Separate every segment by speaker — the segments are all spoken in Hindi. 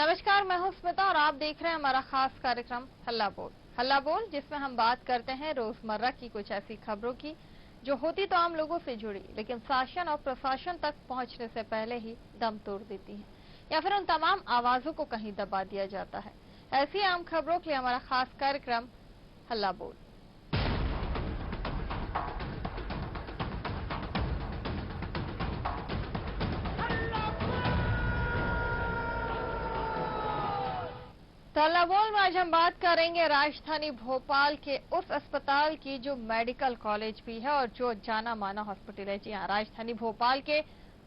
Speaker 1: नमस्कार, मैं हूं स्मिता और आप देख रहे हैं हमारा खास कार्यक्रम हल्ला बोल, जिसमें हम बात करते हैं रोजमर्रा की कुछ ऐसी खबरों की जो होती तो आम लोगों से जुड़ी, लेकिन शासन और प्रशासन तक पहुंचने से पहले ही दम तोड़ देती हैं, या फिर उन तमाम आवाजों को कहीं दबा दिया जाता है। ऐसी आम खबरों के लिए हमारा खास कार्यक्रम हल्ला बोल। हल्ला बोल में आज हम बात करेंगे राजधानी भोपाल के उस अस्पताल की जो मेडिकल कॉलेज भी है और जो जाना माना हॉस्पिटल है। जी हाँ, राजधानी भोपाल के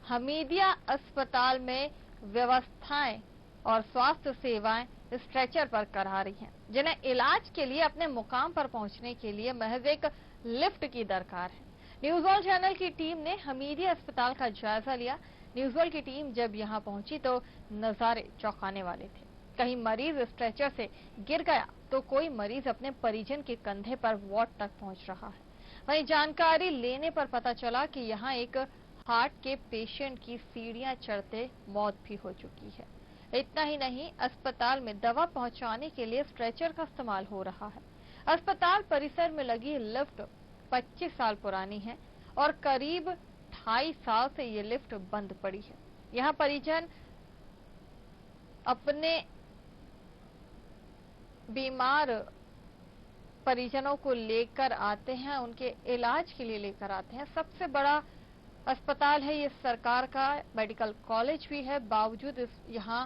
Speaker 1: हमीदिया अस्पताल में व्यवस्थाएं और स्वास्थ्य सेवाएं स्ट्रेचर पर करा रही हैं, जिन्हें इलाज के लिए अपने मुकाम पर पहुंचने के लिए महज एक लिफ्ट की दरकार है। न्यूज वर्ल्ड चैनल की टीम ने हमीदिया अस्पताल का जायजा लिया। न्यूज वर्ल्ड की टीम जब यहाँ पहुंची तो नजारे चौंकाने वाले थे। कहीं मरीज स्ट्रेचर से गिर गया तो कोई मरीज अपने परिजन के कंधे पर वार्ड तक पहुंच रहा है। वहीं जानकारी लेने पर पता चला कि यहाँ एक हार्ट के पेशेंट की सीढ़ियां चढ़ते मौत भी हो चुकी है। इतना ही नहीं, अस्पताल में दवा पहुंचाने के लिए स्ट्रेचर का इस्तेमाल हो रहा है। अस्पताल परिसर में लगी लिफ्ट 25 साल पुरानी है और करीब 2.5 साल से ये लिफ्ट बंद पड़ी है। यहाँ परिजन अपने बीमार परिजनों को लेकर आते हैं, उनके इलाज के लिए लेकर आते हैं। सबसे बड़ा अस्पताल है ये, सरकार का मेडिकल कॉलेज भी है, बावजूद यहाँ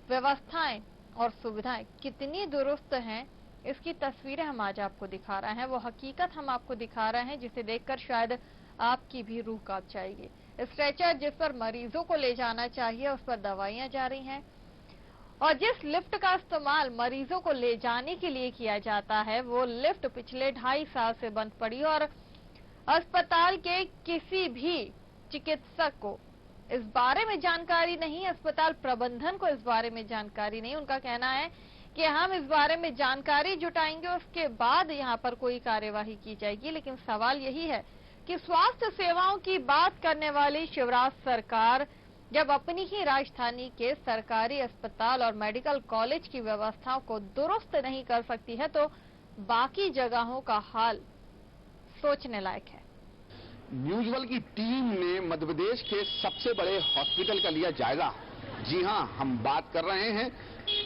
Speaker 1: व्यवस्थाएं और सुविधाएं कितनी दुरुस्त हैं, इसकी तस्वीरें हम आज आपको दिखा रहे हैं। वो हकीकत हम आपको दिखा रहे हैं जिसे देखकर शायद आपकी भी रूह कांप जाएगी। स्ट्रेचर जिस पर मरीजों को ले जाना चाहिए, उस पर दवाइयां जा रही हैं, और जिस लिफ्ट का इस्तेमाल मरीजों को ले जाने के लिए किया जाता है, वो लिफ्ट पिछले 2.5 साल से बंद पड़ी और अस्पताल के किसी भी चिकित्सक को इस बारे में जानकारी नहीं, अस्पताल प्रबंधन को इस बारे में जानकारी नहीं। उनका कहना है कि हम इस बारे में जानकारी जुटाएंगे, उसके बाद यहाँ पर कोई कार्यवाही की जाएगी। लेकिन सवाल यही है कि स्वास्थ्य सेवाओं की बात करने वाली शिवराज सरकार जब अपनी ही राजधानी के सरकारी अस्पताल और मेडिकल कॉलेज की व्यवस्थाओं को दुरुस्त नहीं कर सकती है, तो बाकी जगहों का हाल सोचने लायक है।
Speaker 2: न्यूज वर्ल्ड की टीम ने मध्य प्रदेश के सबसे बड़े हॉस्पिटल का लिया जायजा। जी हां, हम बात कर रहे हैं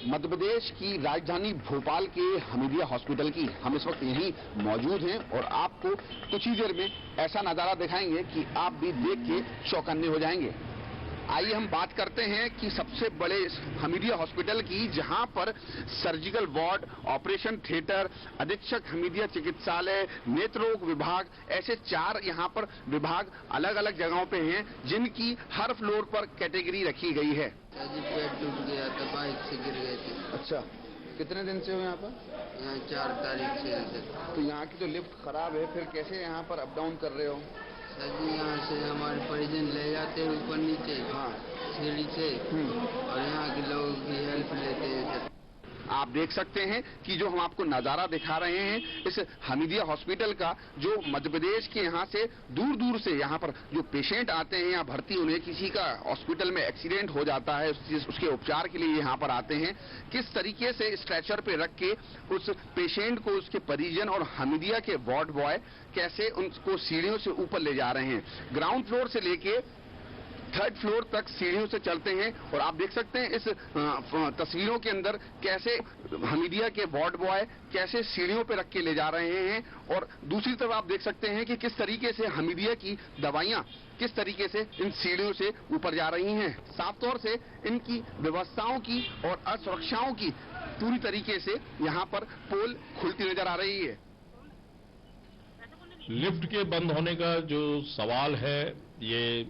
Speaker 2: मध्य प्रदेश की राजधानी भोपाल के हमीदिया हॉस्पिटल की। हम इस वक्त यहीं मौजूद हैं और आपको कुछ ही देर में ऐसा नजारा दिखाएंगे कि आप भी देख के चौकन्ने हो जाएंगे। आइए हम बात करते हैं कि सबसे बड़े हमीदिया हॉस्पिटल की, जहां पर सर्जिकल वार्ड, ऑपरेशन थिएटर, अधीक्षक हमीदिया चिकित्सालय, नेत्र रोग विभाग, ऐसे 4 यहां पर विभाग अलग अलग जगहों पे हैं, जिनकी हर फ्लोर पर कैटेगरी रखी गई है।
Speaker 3: पेट टूट गया था, बाइक से गिर गए थे।
Speaker 2: अच्छा, कितने दिन से हो यहाँ पर?
Speaker 3: यहाँ 4 तारीख से।
Speaker 2: तो यहाँ की जो लिफ्ट खराब है, फिर कैसे यहाँ पर अप डाउन कर रहे हो?
Speaker 3: सर जी, यहाँ से हमारे परिजन ले जाते हैं ऊपर नीचे,
Speaker 2: हाँ,
Speaker 3: सीढ़ी से, और यहाँ के लोगों की हेल्प लेते हैं सर।
Speaker 2: आप देख सकते हैं कि जो हम आपको नजारा दिखा रहे हैं इस हमीदिया हॉस्पिटल का, जो मध्य प्रदेश के यहाँ से दूर दूर से यहाँ पर जो पेशेंट आते हैं, यहाँ भर्ती उन्हें किसी का हॉस्पिटल में एक्सीडेंट हो जाता है, उसके उपचार के लिए यहाँ पर आते हैं, किस तरीके से स्ट्रेचर पे रख के उस पेशेंट को, उसके परिजन और हमीदिया के वार्ड बॉय कैसे उनको सीढ़ियों से ऊपर ले जा रहे हैं। ग्राउंड फ्लोर से लेके 3rd फ्लोर तक सीढ़ियों से चलते हैं और आप देख सकते हैं इस तस्वीरों के अंदर कैसे हमीदिया के वार्ड बॉय कैसे सीढ़ियों पे रख के ले जा रहे हैं, और दूसरी तरफ आप देख सकते हैं कि किस तरीके से हमीदिया की दवाइयां किस तरीके से इन सीढ़ियों से ऊपर जा रही हैं। साफ तौर से इनकी व्यवस्थाओं की और असुरक्षाओं की पूरी तरीके से यहाँ पर पोल खुलती नजर आ रही है।
Speaker 4: लिफ्ट के बंद होने का जो सवाल है, ये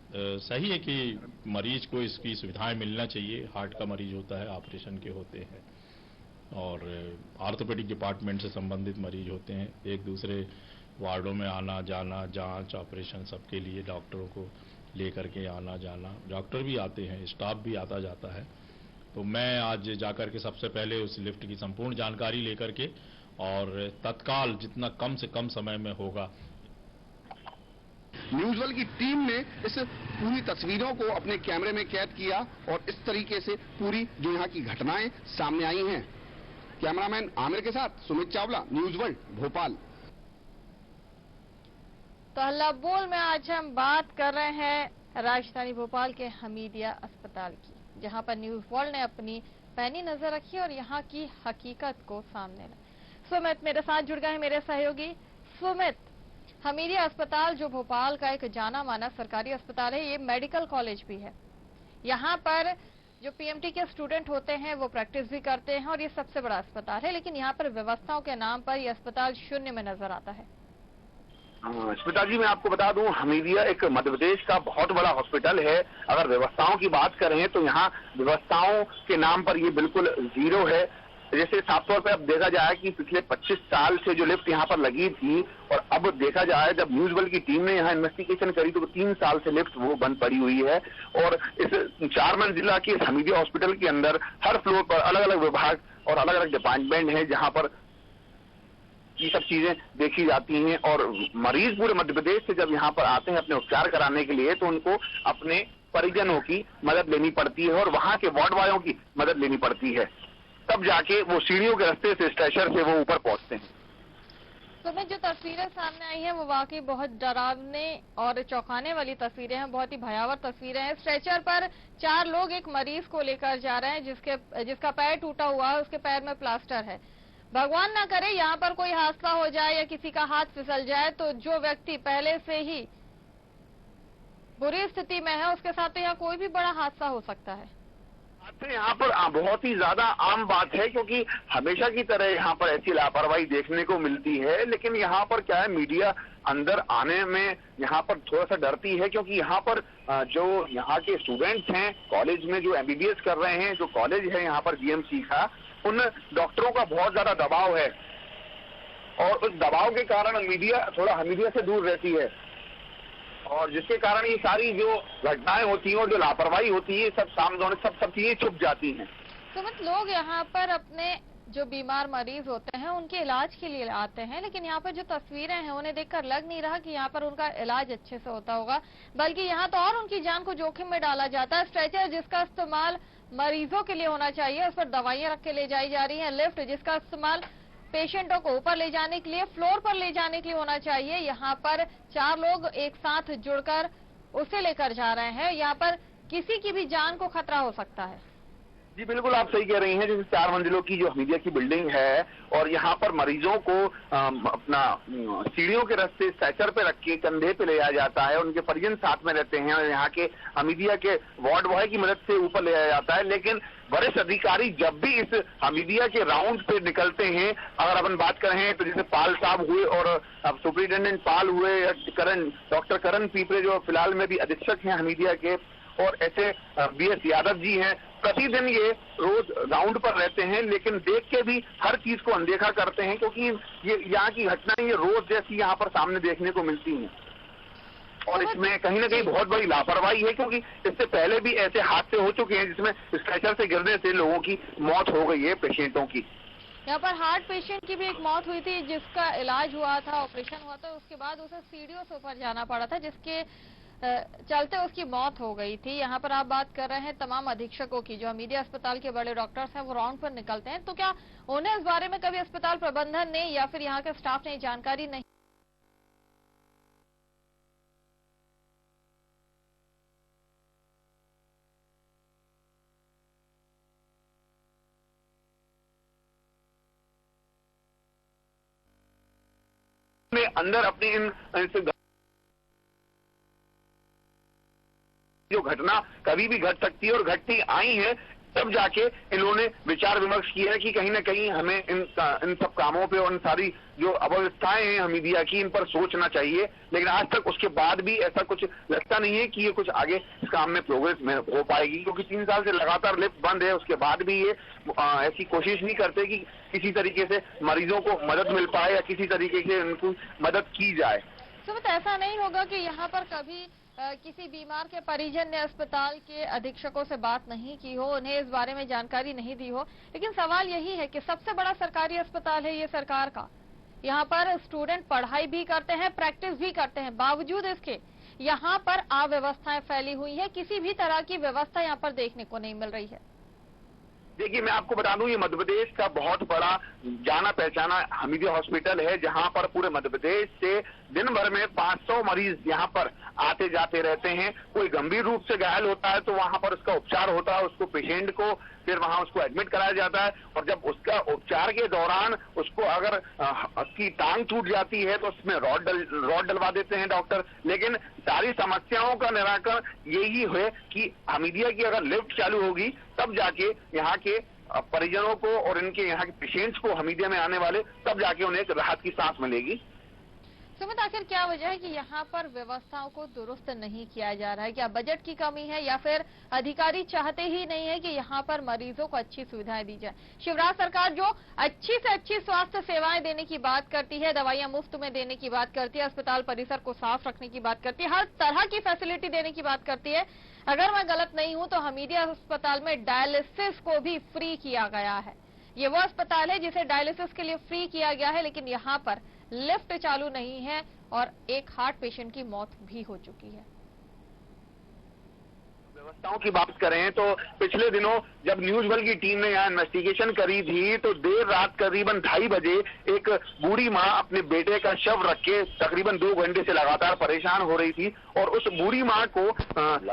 Speaker 4: सही है कि मरीज को इसकी सुविधाएं मिलना चाहिए। हार्ट का मरीज होता है, ऑपरेशन के होते हैं, और ऑर्थोपेडिक डिपार्टमेंट से संबंधित मरीज होते हैं। एक दूसरे वार्डों में आना जाना, जांच, ऑपरेशन, सबके लिए डॉक्टरों को लेकर के आना जाना, डॉक्टर भी आते हैं, स्टाफ भी आता जाता है। तो मैं आज जाकर के सबसे पहले उस लिफ्ट की संपूर्ण जानकारी लेकर के, और तत्काल जितना कम से कम समय में होगा।
Speaker 2: न्यूज वर्ल्ड की टीम ने इस पूरी तस्वीरों को अपने कैमरे में कैद किया और इस तरीके से पूरी जो यहाँ की घटनाएं सामने आई हैं। कैमरामैन आमिर के साथ सुमित चावला, न्यूज वर्ल्ड, भोपाल।
Speaker 1: तो हल्ला बोल में आज हम बात कर रहे हैं राजधानी भोपाल के हमीदिया अस्पताल की, जहां पर न्यूज वर्ल्ड ने अपनी पैनी नजर रखी और यहां की हकीकत को सामने लाई। सुमित मेरे साथ जुड़ गए हैं, मेरे सहयोगी। सुमित, हमीदिया अस्पताल जो भोपाल का एक जाना माना सरकारी अस्पताल है, ये मेडिकल कॉलेज भी है। यहाँ पर जो पीएमटी के स्टूडेंट होते हैं वो प्रैक्टिस भी करते हैं और ये सबसे बड़ा अस्पताल है, लेकिन यहाँ पर व्यवस्थाओं के नाम पर ये अस्पताल शून्य में नजर आता है।
Speaker 5: स्मिता जी, मैं आपको बता दूं, हमीदिया एक मध्य प्रदेश का बहुत बड़ा हॉस्पिटल है। अगर व्यवस्थाओं की बात करें तो यहाँ व्यवस्थाओं के नाम पर ये बिल्कुल जीरो है। जैसे साफ तौर पे अब देखा जाए कि पिछले 25 साल से जो लिफ्ट यहाँ पर लगी थी, और अब देखा जाए जब न्यूज वर्ल्ड की टीम ने यहाँ इन्वेस्टिगेशन करी तो 3 साल से लिफ्ट वो बंद पड़ी हुई है। और इस 4 मंजिला के हमीदिया हॉस्पिटल के अंदर हर फ्लोर पर अलग अलग विभाग और अलग अलग डिपार्टमेंट है, जहाँ पर ये सब चीजें देखी जाती हैं। और मरीज पूरे मध्य प्रदेश से जब यहाँ पर आते हैं अपने उपचार कराने के लिए, तो उनको अपने परिजनों की मदद लेनी पड़ती है और वहाँ के वार्ड बॉयों की मदद लेनी पड़ती है, तब जाके वो सीढ़ियों के रास्ते से, स्ट्रेचर से वो ऊपर पहुंचते हैं।
Speaker 1: तो मैं जो तस्वीरें सामने आई हैं वो वाकई बहुत डरावने और चौंकाने वाली तस्वीरें हैं, बहुत ही भयावह तस्वीरें हैं। स्ट्रेचर पर 4 लोग एक मरीज को लेकर जा रहे हैं जिसका पैर टूटा हुआ है, उसके पैर में प्लास्टर है। भगवान ना करे यहाँ पर कोई हादसा हो जाए या किसी का हाथ फिसल जाए तो जो व्यक्ति पहले से ही बुरी स्थिति में है उसके साथ तो यहाँ कोई भी बड़ा हादसा हो सकता है।
Speaker 5: यहाँ पर बहुत ही ज्यादा आम बात है, क्योंकि हमेशा की तरह यहाँ पर ऐसी लापरवाही देखने को मिलती है। लेकिन यहाँ पर क्या है, मीडिया अंदर आने में यहाँ पर थोड़ा सा डरती है, क्योंकि यहाँ पर जो यहाँ के स्टूडेंट्स हैं कॉलेज में, जो एमबीबीएस कर रहे हैं, जो कॉलेज है यहाँ पर जीएमसी का, उन डॉक्टरों का बहुत ज्यादा दबाव है और उस दबाव के कारण मीडिया थोड़ा हमीदिया से दूर रहती है, और जिसके कारण ये सारी जो घटनाएं होती हैं और जो लापरवाही होती है सब सामने सब चीजें छुप जाती हैं।
Speaker 1: तो मतलब लोग यहाँ पर अपने जो बीमार मरीज होते हैं उनके इलाज के लिए आते हैं, लेकिन यहाँ पर जो तस्वीरें हैं उन्हें देखकर लग नहीं रहा कि यहाँ पर उनका इलाज अच्छे से होता होगा, बल्कि यहाँ तो और उनकी जान को जोखिम में डाला जाता है। स्ट्रेचर जिसका इस्तेमाल मरीजों के लिए होना चाहिए, उस पर दवाइयां रख के ले जाई जा रही हैं। लिफ्ट जिसका इस्तेमाल पेशेंटों को ऊपर ले जाने के लिए, फ्लोर पर ले जाने के लिए होना चाहिए, यहाँ पर 4 लोग एक साथ जुड़कर उसे लेकर जा रहे हैं। यहाँ पर किसी की भी जान को खतरा हो सकता है।
Speaker 5: जी बिल्कुल, आप सही कह रही हैं। जैसे 4 मंजिलों की जो हमीदिया की बिल्डिंग है और यहाँ पर मरीजों को अपना सीढ़ियों के रास्ते स्ट्रेचर पे रख के कंधे पे ले जाया जाता है, उनके परिजन साथ में रहते हैं और यहाँ के हमीदिया के वार्ड बॉय की मदद से ऊपर ले जाया जाता है। लेकिन वरिष्ठ अधिकारी जब भी इस हमीदिया के राउंड पे निकलते हैं, अगर अपन बात करें तो जैसे पाल साहब हुए और अब सुपरिटेंडेंट पाल हुए, डॉक्टर करण पीपरे जो फिलहाल में भी अधीक्षक हैं हमीदिया के, और ऐसे बीएस यादव जी हैं, प्रतिदिन ये रोज राउंड पर रहते हैं, लेकिन देख के भी हर चीज को अनदेखा करते हैं, क्योंकि ये यहाँ की घटनाएं ये रोज जैसी यहाँ पर सामने देखने को मिलती हैं। और इसमें कहीं ना कहीं बहुत बड़ी लापरवाही है, क्योंकि इससे पहले भी ऐसे हादसे हो चुके हैं जिसमें स्ट्रेचर से गिरने से लोगों की मौत हो गई है, पेशेंटों की।
Speaker 1: यहाँ पर हार्ट पेशेंट की भी एक मौत हुई थी, जिसका इलाज हुआ था, ऑपरेशन हुआ था, उसके बाद उसे सीढ़ियों से ऊपर जाना पड़ा था, जिसके चलते उसकी मौत हो गई थी। यहाँ पर आप बात कर रहे हैं तमाम अधीक्षकों की, जो हमीदिया अस्पताल के बड़े डॉक्टर्स हैं वो राउंड पर निकलते हैं, तो क्या उन्हें इस बारे में कभी अस्पताल प्रबंधन ने या फिर यहाँ के स्टाफ ने जानकारी नहीं?
Speaker 5: अंदर अपनी इन जो घटना कभी भी घट सकती है और घटती आई है, तब जाके इन्होंने विचार विमर्श किया है कि कहीं ना कहीं हमें इन सब कामों पे और इन सारी जो अव्यवस्थाएं हैं हमीदिया की, इन पर सोचना चाहिए। लेकिन आज तक उसके बाद भी ऐसा कुछ लगता नहीं है कि ये कुछ आगे इस काम में प्रोग्रेस में हो पाएगी, क्योंकि 3 साल से लगातार लिफ्ट बंद है। उसके बाद भी ये ऐसी कोशिश नहीं करते कि किसी तरीके से मरीजों को मदद मिल पाए या किसी तरीके से उनको मदद की जाए।
Speaker 1: तो ऐसा नहीं होगा कि यहाँ पर कभी किसी बीमार के परिजन ने अस्पताल के अधीक्षकों से बात नहीं की हो, उन्हें इस बारे में जानकारी नहीं दी हो? लेकिन सवाल यही है कि सबसे बड़ा सरकारी अस्पताल है ये सरकार का, यहाँ पर स्टूडेंट पढ़ाई भी करते हैं, प्रैक्टिस भी करते हैं, बावजूद इसके यहाँ पर अव्यवस्थाएं फैली हुई है, किसी भी तरह की व्यवस्था यहाँ पर देखने को नहीं मिल रही है।
Speaker 5: देखिए, मैं आपको बता दूं, ये मध्य प्रदेश का बहुत बड़ा जाना पहचाना हमीदिया हॉस्पिटल है, जहां पर पूरे मध्य प्रदेश से दिन भर में 500 मरीज यहां पर आते जाते रहते हैं। कोई गंभीर रूप से घायल होता है तो वहां पर उसका उपचार होता है, उसको पेशेंट को फिर वहां उसको एडमिट कराया जाता है, और जब उसका उपचार के दौरान उसको अगर की टांग टूट जाती है तो उसमें रॉड डलवा देते हैं डॉक्टर। लेकिन सारी समस्याओं का निराकरण यही है कि हमीदिया की अगर लिफ्ट चालू होगी तब जाके यहाँ के परिजनों को और इनके यहाँ के पेशेंट्स को, हमीदिया में आने वाले, तब जाके उन्हें एक राहत की सांस मिलेगी।
Speaker 1: सुमित, आखिर क्या वजह है कि यहाँ पर व्यवस्थाओं को दुरुस्त नहीं किया जा रहा है? क्या बजट की कमी है या फिर अधिकारी चाहते ही नहीं है कि यहाँ पर मरीजों को अच्छी सुविधाएं दी जाए? शिवराज सरकार जो अच्छी से अच्छी स्वास्थ्य सेवाएं देने की बात करती है, दवाइयां मुफ्त में देने की बात करती है, अस्पताल परिसर को साफ रखने की बात करती है, हर तरह की फैसिलिटी देने की बात करती है। अगर मैं गलत नहीं हूं तो हमीदिया अस्पताल में डायलिसिस को भी फ्री किया गया है। ये वो अस्पताल है जिसे डायलिसिस के लिए फ्री किया गया है, लेकिन यहाँ पर लिफ्ट चालू नहीं है और एक हार्ट पेशेंट की मौत भी हो चुकी है।
Speaker 5: व्यवस्थाओं की बात करें तो पिछले दिनों जब न्यूज वर्ल्ड की टीम ने यहाँ इन्वेस्टिगेशन करी थी तो देर रात करीबन 2:30 बजे एक बूढ़ी माँ अपने बेटे का शव रख के तकरीबन 2 घंटे से लगातार परेशान हो रही थी, और उस बूढ़ी माँ को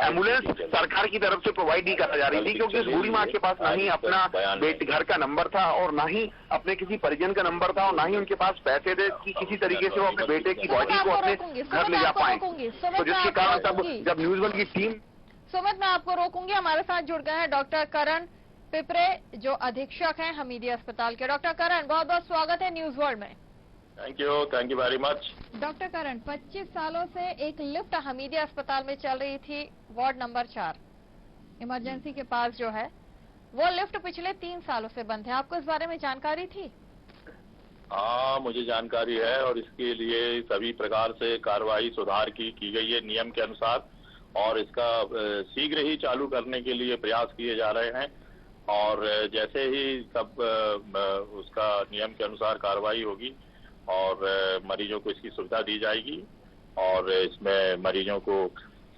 Speaker 5: एम्बुलेंस सरकार की तरफ से प्रोवाइड नहीं करा जा रही थी, क्योंकि उस बूढ़ी माँ के पास ना ही अपना बेटे घर का नंबर था और ना ही अपने किसी परिजन का नंबर था और ना ही उनके पास पैसे थे कि किसी तरीके से वो अपने बेटे की बॉडी को अपने घर ले जा पाए। तो जिसके कारण तब जब न्यूज वर्ल्ड की टीम
Speaker 1: सुमित, मैं आपको रोकूंगी। हमारे साथ जुड़ गए हैं डॉक्टर करण पिपरे, जो अधीक्षक हैं हमीदिया अस्पताल के। डॉक्टर करण, बहुत बहुत स्वागत है न्यूज वर्ल्ड में।
Speaker 4: Thank you very much.
Speaker 1: Doctor Karan, 25 सालों से एक लिफ्ट हमीदिया अस्पताल में चल रही थी, वार्ड नंबर 4 इमरजेंसी के पास जो है, वो लिफ्ट पिछले 3 सालों से बंद है। आपको इस बारे में जानकारी थी?
Speaker 4: हाँ, मुझे जानकारी है और इसके लिए सभी प्रकार से कार्रवाई सुधार की गई है नियम के अनुसार, और इसका शीघ्र ही चालू करने के लिए प्रयास किए जा रहे हैं, और जैसे ही सब उसका नियम के अनुसार कार्रवाई होगी और मरीजों को इसकी सुविधा दी जाएगी और इसमें मरीजों को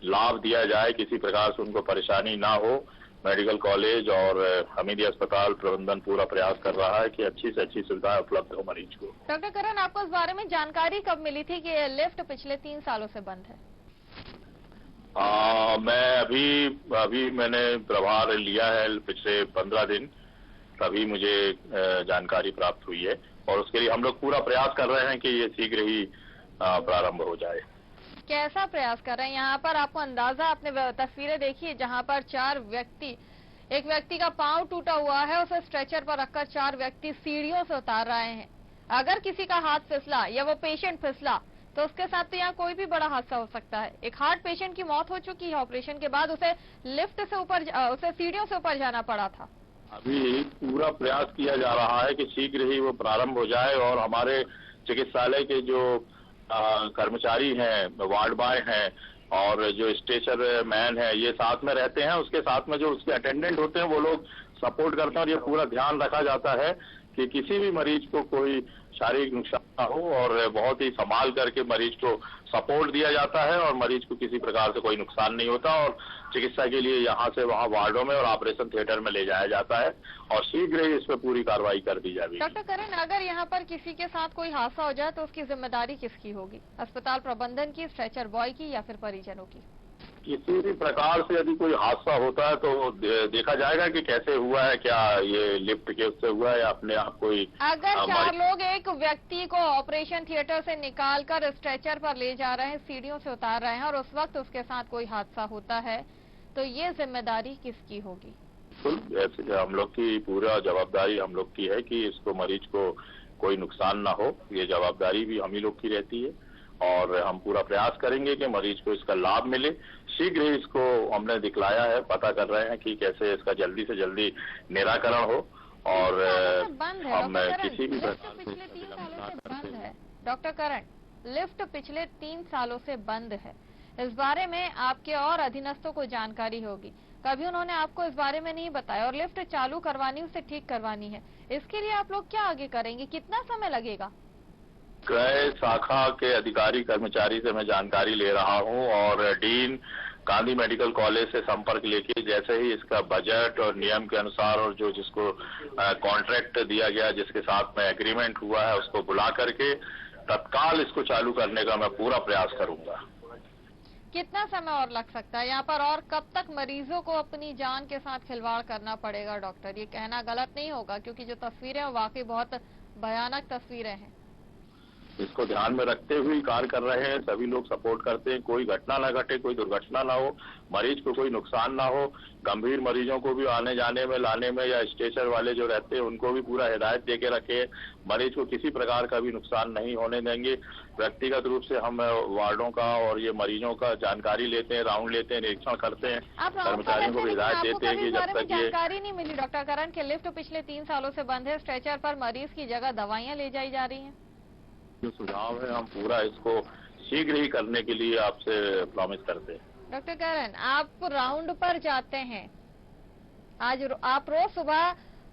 Speaker 4: लाभ दिया जाए, किसी प्रकार से उनको परेशानी ना हो। मेडिकल कॉलेज और हमीदिया अस्पताल प्रबंधन पूरा प्रयास कर रहा है कि अच्छी से अच्छी सुविधा उपलब्ध हो मरीज को।
Speaker 1: डॉक्टर करण, आपको इस बारे में जानकारी कब मिली थी कि ये लिफ्ट पिछले 3 सालों से बंद है?
Speaker 4: मैं अभी मैंने प्रभार लिया है पिछले 15 दिन, तभी मुझे जानकारी प्राप्त हुई है, और उसके लिए हम लोग पूरा प्रयास कर रहे हैं कि ये शीघ्र ही प्रारंभ हो जाए।
Speaker 1: कैसा प्रयास कर रहे हैं? यहाँ पर आपको अंदाजा, आपने तस्वीरें देखी जहाँ पर 4 व्यक्ति, एक व्यक्ति का पांव टूटा हुआ है, उसे स्ट्रेचर पर रखकर 4 व्यक्ति सीढ़ियों से उतार रहे हैं। अगर किसी का हाथ फिसला या वो पेशेंट फिसला तो उसके साथ तो यहाँ कोई भी बड़ा हादसा हो सकता है। एक हार्ट पेशेंट की मौत हो चुकी है ऑपरेशन के बाद, उसे लिफ्ट से ऊपर, उसे सीढ़ियों से ऊपर जाना पड़ा था।
Speaker 4: अभी पूरा प्रयास किया जा रहा है कि शीघ्र ही वो प्रारंभ हो जाए, और हमारे चिकित्सालय के जो कर्मचारी हैं, वार्ड बॉय हैं और जो स्टेशन मैन है, ये साथ में रहते हैं। उसके साथ में जो उसके अटेंडेंट होते हैं वो लोग सपोर्ट करते हैं, और ये पूरा ध्यान रखा जाता है कि किसी भी मरीज को कोई शारीरिक नुकसान ना हो, और बहुत ही संभाल करके मरीज को सपोर्ट दिया जाता है और मरीज को किसी प्रकार से कोई नुकसान नहीं होता, और चिकित्सा के लिए यहाँ से वहाँ वार्डों में और ऑपरेशन थिएटर में ले जाया जाता है, और शीघ्र ही इस पर पूरी कार्रवाई कर दी जाएगी।
Speaker 1: डॉक्टर करण, अगर यहाँ पर किसी के साथ कोई हादसा हो जाए तो उसकी जिम्मेदारी किसकी होगी? अस्पताल प्रबंधन की, स्ट्रेचर बॉय की, या फिर परिजनों की?
Speaker 4: किसी भी प्रकार से यदि कोई हादसा होता है तो देखा जाएगा कि कैसे हुआ है, क्या ये लिफ्ट के उससे हुआ है या अपने आप कोई।
Speaker 1: अगर 4 लोग एक व्यक्ति को ऑपरेशन थिएटर से निकालकर स्ट्रेचर पर ले जा रहे हैं, सीढ़ियों से उतार रहे हैं, और उस वक्त उसके साथ कोई हादसा होता है, तो ये जिम्मेदारी किसकी होगी?
Speaker 4: बिल्कुल, हम लोग की पूरा जवाबदारी हम लोग की है कि इसको मरीज को कोई नुकसान ना हो, ये जवाबदारी भी हम ही लोग की रहती है, और हम पूरा प्रयास करेंगे कि मरीज को इसका लाभ मिले। शीघ्र ही इसको हमने दिखलाया है, पता कर रहे हैं कि कैसे इसका जल्दी से जल्दी निराकरण हो, और हम किसी भी
Speaker 1: पिछले 3 सालों से बंद है। डॉक्टर करण, लिफ्ट पिछले 3 सालों से बंद है, इस बारे में आपके और अधीनस्थों को जानकारी होगी, कभी उन्होंने आपको इस बारे में नहीं बताया, और लिफ्ट चालू करवानी, उसे ठीक करवानी है, इसके लिए आप लोग क्या आगे करेंगे? कितना समय लगेगा?
Speaker 6: क्रय शाखा के अधिकारी कर्मचारी से मैं जानकारी ले रहा हूं और डीन गांधी मेडिकल कॉलेज से संपर्क लेके जैसे ही इसका बजट और नियम के अनुसार और जो जिसको कॉन्ट्रैक्ट दिया गया, जिसके साथ में एग्रीमेंट हुआ है, उसको बुला करके तत्काल इसको चालू करने का मैं पूरा प्रयास करूंगा।
Speaker 1: कितना समय और लग सकता है यहाँ पर, और कब तक मरीजों को अपनी जान के साथ खिलवाड़ करना पड़ेगा डॉक्टर? ये कहना गलत नहीं होगा क्योंकि जो तस्वीरें हैं वाकई बहुत भयानक तस्वीरें हैं।
Speaker 6: इसको ध्यान में रखते हुए कार्य कर रहे हैं, सभी लोग सपोर्ट करते हैं, कोई घटना ना घटे, कोई दुर्घटना ना हो, मरीज को कोई नुकसान ना हो। गंभीर मरीजों को भी आने जाने में, लाने में, या स्ट्रेचर वाले जो रहते हैं उनको भी पूरा हिदायत दे के रखे, मरीज को किसी प्रकार का भी नुकसान नहीं होने देंगे। व्यक्तिगत रूप से हम वार्डों का और ये मरीजों का जानकारी लेते हैं, राउंड लेते हैं, निरीक्षण करते हैं, कर्मचारियों को भी हिदायत देते हैं कि जब तक ये
Speaker 1: जानकारी नहीं मिली डॉक्टर करण के लिफ्ट पिछले 3 सालों से बंद है, स्ट्रेचर पर मरीज की जगह दवाइयाँ ले जाई जा रही है।
Speaker 6: जो सुझाव है हम पूरा इसको शीघ्र ही करने के लिए आपसे प्रॉमिस करते हैं।
Speaker 1: डॉक्टर करण, आप राउंड पर जाते हैं, आज आप रोज सुबह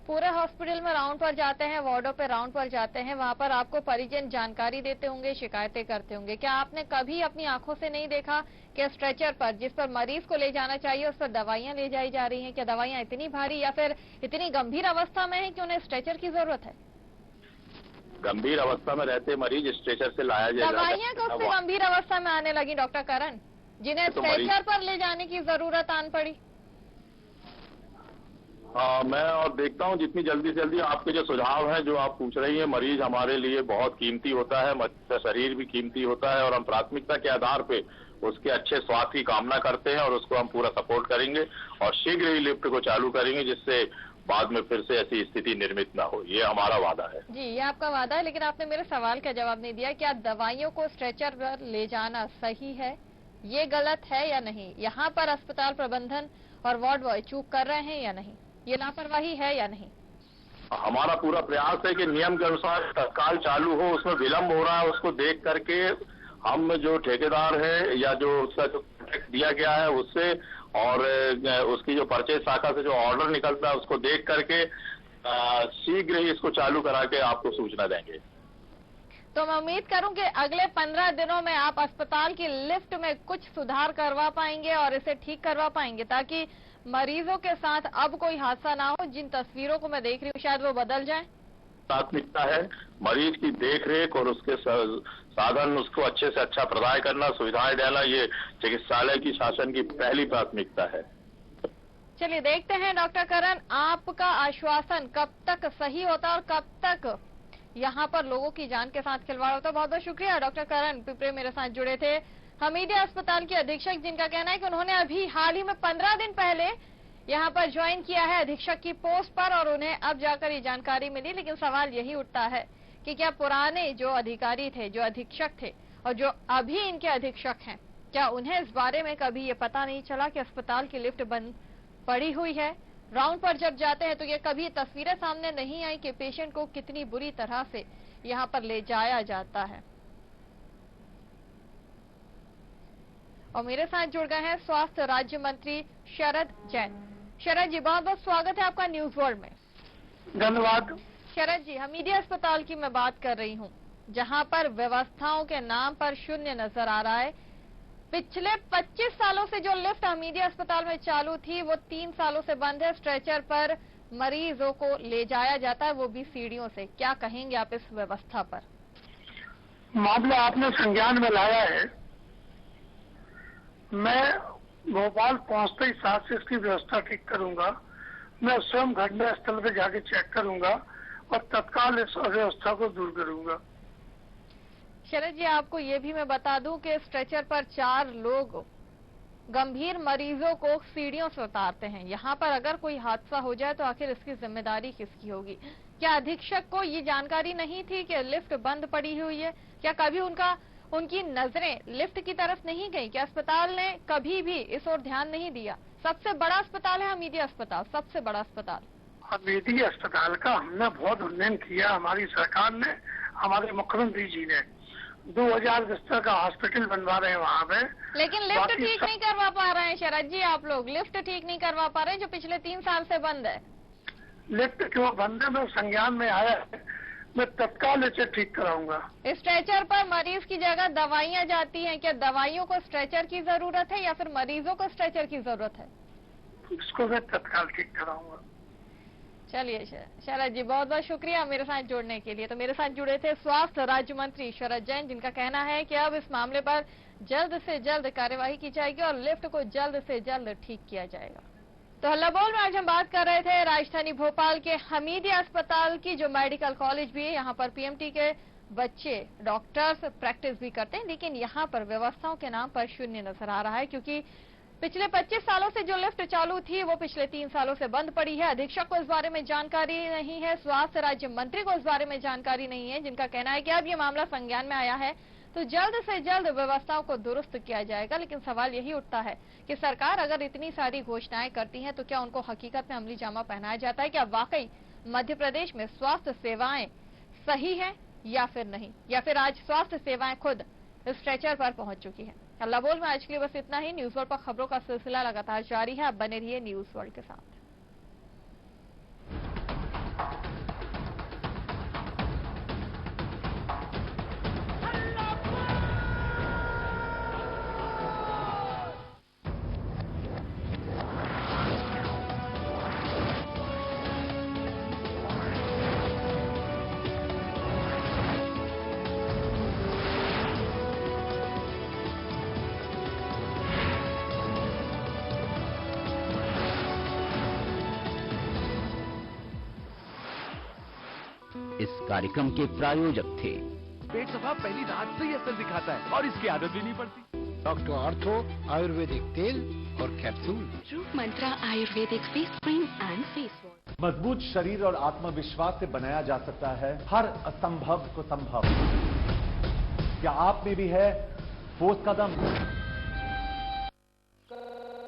Speaker 1: पूरे हॉस्पिटल में राउंड पर जाते हैं, वार्डों पे राउंड पर जाते हैं, वहां पर आपको परिजन जानकारी देते होंगे, शिकायतें करते होंगे। क्या आपने कभी अपनी आंखों से नहीं देखा कि स्ट्रेचर पर जिस पर मरीज को ले जाना चाहिए उस पर दवाइयां ले जाई जा रही हैं? क्या दवाइयां इतनी भारी या फिर इतनी गंभीर अवस्था में है कि उन्हें स्ट्रेचर की जरूरत है?
Speaker 6: गंभीर अवस्था में रहते मरीज स्ट्रेचर से लाया जाएगा।
Speaker 1: दवाइयां कब से गंभीर अवस्था में आने लगी डॉक्टर करण, जिन्हें स्ट्रेचर पर ले जाने की जरूरत आन पड़ी?
Speaker 6: मैं और देखता हूं जितनी जल्दी से जल्दी आपके जो सुझाव हैं, जो आप पूछ रही हैं, मरीज हमारे लिए बहुत कीमती होता है, मरीज का शरीर भी कीमती होता है और हम प्राथमिकता के आधार पे उसके अच्छे स्वास्थ्य की कामना करते हैं और उसको हम पूरा सपोर्ट करेंगे और शीघ्र ही लिफ्ट को चालू करेंगे जिससे बाद में फिर से ऐसी स्थिति निर्मित ना हो। ये हमारा वादा है। जी,
Speaker 1: ये आपका वादा है, लेकिन आपने मेरे सवाल का जवाब नहीं दिया। क्या दवाइयों को स्ट्रेचर पर ले जाना सही है, ये गलत है या नहीं? यहाँ पर अस्पताल प्रबंधन और वार्ड बॉय चूक कर रहे हैं या नहीं? ये लापरवाही है या नहीं?
Speaker 6: हमारा पूरा प्रयास है कि नियम के अनुसार तत्काल चालू हो, उसमें विलम्ब हो रहा है उसको देख करके हम जो ठेकेदार है या जो उसका जो कॉन्ट्रैक्ट दिया गया है उससे और उसकी जो परचेज शाखा से जो ऑर्डर निकलता है उसको देख करके शीघ्र ही इसको चालू करा के आपको सूचना देंगे।
Speaker 1: तो मैं उम्मीद करूं कि अगले 15 दिनों में आप अस्पताल की लिफ्ट में कुछ सुधार करवा पाएंगे और इसे ठीक करवा पाएंगे ताकि मरीजों के साथ अब कोई हादसा ना हो। जिन तस्वीरों को मैं देख रही हूँ शायद वो बदल जाए।
Speaker 6: प्राथमिकता है मरीज की देखरेख और उसके साधन उसको अच्छे से अच्छा प्रदान करना, सुविधाएं देना, ये चिकित्सालय की शासन की पहली प्राथमिकता है।
Speaker 1: चलिए देखते हैं डॉक्टर करण, आपका आश्वासन कब तक सही होता है और कब तक यहाँ पर लोगों की जान के साथ खिलवाड़ होता है। बहुत बहुत शुक्रिया डॉक्टर करण पिपरे मेरे साथ जुड़े थे, हमीदिया अस्पताल के अधीक्षक, जिनका कहना है कि उन्होंने अभी हाल ही में 15 दिन पहले यहाँ पर ज्वाइन किया है अधीक्षक की पोस्ट पर और उन्हें अब जाकर ये जानकारी मिली। लेकिन सवाल यही उठता है कि क्या पुराने जो अधिकारी थे, जो अधीक्षक थे और जो अभी इनके अधीक्षक हैं, क्या उन्हें इस बारे में कभी ये पता नहीं चला कि अस्पताल की लिफ्ट बंद पड़ी हुई है? राउंड पर जब जाते हैं तो ये कभी तस्वीरें सामने नहीं आई कि पेशेंट को कितनी बुरी तरह से यहाँ पर ले जाया जाता है। और मेरे साथ जुड़ गए हैं स्वास्थ्य राज्य मंत्री शरद जैन। शरद जी, बहुत बहुत स्वागत है आपका न्यूज वर्ल्ड में।
Speaker 7: धन्यवाद।
Speaker 1: शरद जी, हमीदिया अस्पताल की मैं बात कर रही हूँ, जहाँ पर व्यवस्थाओं के नाम पर शून्य नजर आ रहा है। पिछले 25 सालों से जो लिफ्ट हमीदिया अस्पताल में चालू थी वो 3 सालों से बंद है। स्ट्रेचर पर मरीजों को ले जाया जाता है, वो भी सीढ़ियों से। क्या कहेंगे आप इस व्यवस्था पर?
Speaker 7: मामला आपने संज्ञान में लाया है। मैं भोपाल पहुंचते ही साथ से इसकी व्यवस्था ठीक करूंगा। मैं स्वयं घटना स्थल पर जाके चेक करूंगा और तत्काल इस अव्यवस्था को दूर करूंगा।
Speaker 1: शरद जी, आपको ये भी मैं बता दूं कि स्ट्रेचर पर 4 लोग गंभीर मरीजों को सीढ़ियों से उतारते हैं। यहाँ पर अगर कोई हादसा हो जाए तो आखिर इसकी जिम्मेदारी किसकी होगी? क्या अधीक्षक को ये जानकारी नहीं थी कि लिफ्ट बंद पड़ी हुई है? क्या कभी उनकी नजरें लिफ्ट की तरफ नहीं गई? क्या अस्पताल ने कभी भी इस ओर ध्यान नहीं दिया? सबसे बड़ा अस्पताल है हमीदिया अस्पताल, सबसे बड़ा अस्पताल।
Speaker 7: हमीदिया अस्पताल का हमने बहुत उन्नयन किया, हमारी सरकार ने, हमारे मुख्यमंत्री जी ने 2000 बिस्तर का हॉस्पिटल बनवा रहे हैं वहाँ पे।
Speaker 1: लेकिन लिफ्ट ठीक नहीं करवा पा रहे हैं शरद जी, आप लोग लिफ्ट ठीक नहीं करवा पा रहे हैं जो पिछले 3 साल से बंद है।
Speaker 7: लिफ्ट क्यों बंद है? मैं संज्ञान में आया है, मैं तत्काल इसे ठीक कराऊंगा।
Speaker 1: स्ट्रेचर पर मरीज की जगह दवाइयां जाती हैं, क्या दवाइयों को स्ट्रेचर की जरूरत है या फिर मरीजों को स्ट्रेचर की जरूरत है?
Speaker 7: इसको मैं तत्काल ठीक कराऊंगा।
Speaker 1: चलिए शरद जी, बहुत बहुत शुक्रिया मेरे साथ जुड़ने के लिए। तो मेरे साथ जुड़े थे स्वास्थ्य राज्य मंत्री शरद जैन, जिनका कहना है कि अब इस मामले पर जल्द से जल्द कार्यवाही की जाएगी और लिफ्ट को जल्द से जल्द ठीक किया जाएगा। तो हल्लाबोल में आज हम बात कर रहे थे राजधानी भोपाल के हमीदिया अस्पताल की, जो मेडिकल कॉलेज भी है। यहाँ पर पीएमटी के बच्चे डॉक्टर्स प्रैक्टिस भी करते हैं, लेकिन यहाँ पर व्यवस्थाओं के नाम पर शून्य नजर आ रहा है, क्योंकि पिछले 25 सालों से जो लिफ्ट चालू थी वो पिछले 3 सालों से बंद पड़ी है। अधीक्षक को इस बारे में जानकारी नहीं है, स्वास्थ्य राज्य मंत्री को इस बारे में जानकारी नहीं है, जिनका कहना है कि अब ये मामला संज्ञान में आया है तो जल्द से जल्द व्यवस्थाओं को दुरुस्त किया जाएगा। लेकिन सवाल यही उठता है कि सरकार अगर इतनी सारी घोषणाएं करती है तो क्या उनको हकीकत में अमली जामा पहनाया जाता है? क्या वाकई मध्य प्रदेश में स्वास्थ्य सेवाएं सही है या फिर नहीं, या फिर आज स्वास्थ्य सेवाएं खुद स्ट्रेचर पर पहुंच चुकी है? हल्लाबोल में आज के लिए बस इतना ही। न्यूज वर्ल्ड पर खबरों का सिलसिला लगातार जारी है, आप बने रहिए न्यूज वर्ल्ड के साथ।
Speaker 8: इस कार्यक्रम के प्रायोजक थे।
Speaker 9: पेट सफा पहली रात से ही असर दिखाता है और इसकी आदत भी नहीं पड़ती।
Speaker 10: डॉक्टर आर्थो आयुर्वेदिक तेल और capsule,
Speaker 11: Roop Mantra ayurvedic face cream and face wash.
Speaker 9: मजबूत शरीर और आत्मविश्वास से बनाया जा सकता है हर असंभव को संभव। क्या आप में भी है ठोस कदम?